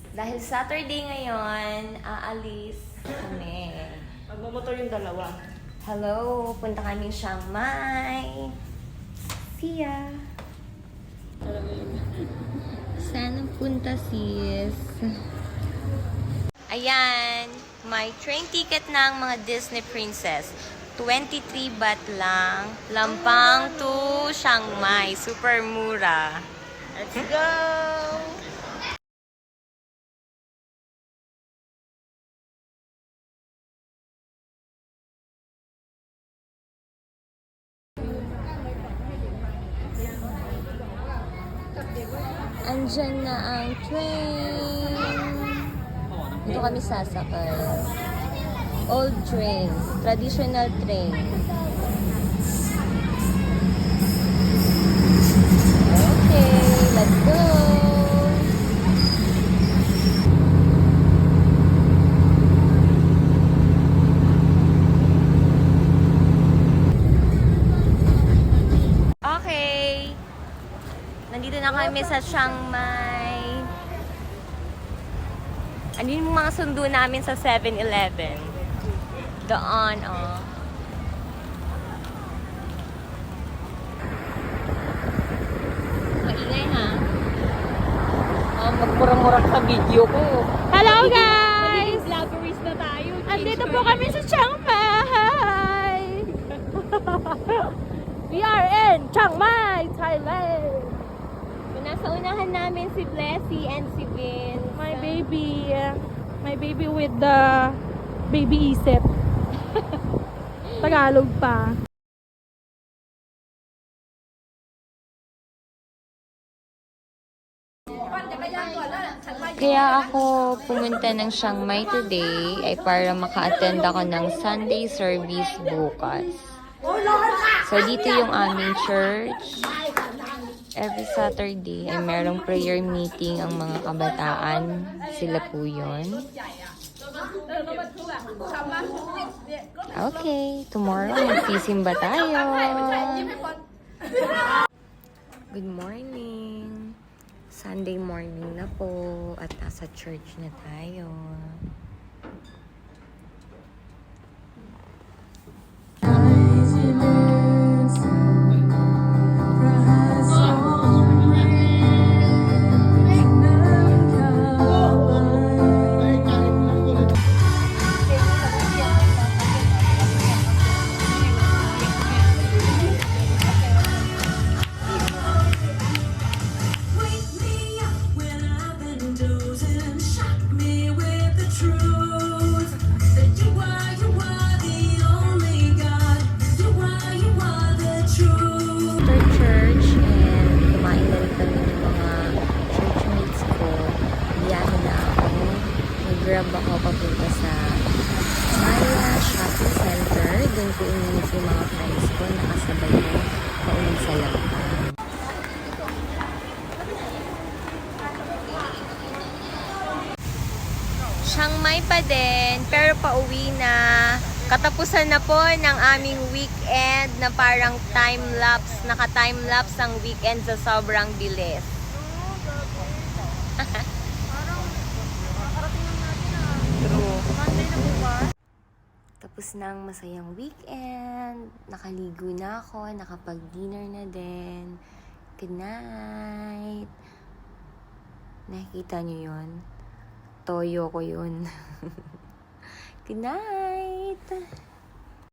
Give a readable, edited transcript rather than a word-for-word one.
Dahil Saturday ngayon, aalis kami. Magmamotor yung dalawa. Hello, punta kaming Chiang Mai. See ya! Saan ang punta, sis? Ayan, may train ticket ng mga Disney princess. 23 baht lang. Lampang to Chiang Mai. Super mura. Let's go! Andyan na ang train. Dito kami sasakay. Old train. Traditional train. Okay, let's go! Okay. Nandito na kami sa Chiang Mai. Ano yung mga sundo namin sa 7-Eleven? Doon, oh. Maingay, ha? Oh, magmura-mura sa video ko. Hello guys! Vloggeries na tayo. Andito po kami sa Chiang Mai! We are in Chiang Mai, Thailand! Nasa unahan namin si Blessy and si Vince. My baby with the baby isip. Tagalog pa. Kaya ako pumunta ng Chiang Mai today ay para maka-attend ako ng Sunday service bukas. So dito yung aming church. Every Saturday ay merong prayer meeting ang mga kabataan. Sila po yun. Okay, tomorrow magsisimba tayo. Good morning. Sunday morning na po at nasa church na tayo. Grab ako papunta sa Maya Shopping Center. Doon ko ininit yung mga friends ko. Nakasabay ko pauwi sa Lampang. Chiang Mai pa din, pero pauwi na. Katapusan na po ng aming weekend na parang time-lapse. Naka-time-lapse ang weekend sa sobrang bilis. Tapos ng masayang weekend, nakaligo na ako, nakapag-dinner na din. Good night! Nakikita niyo yun? Toyo ko yun. Good night!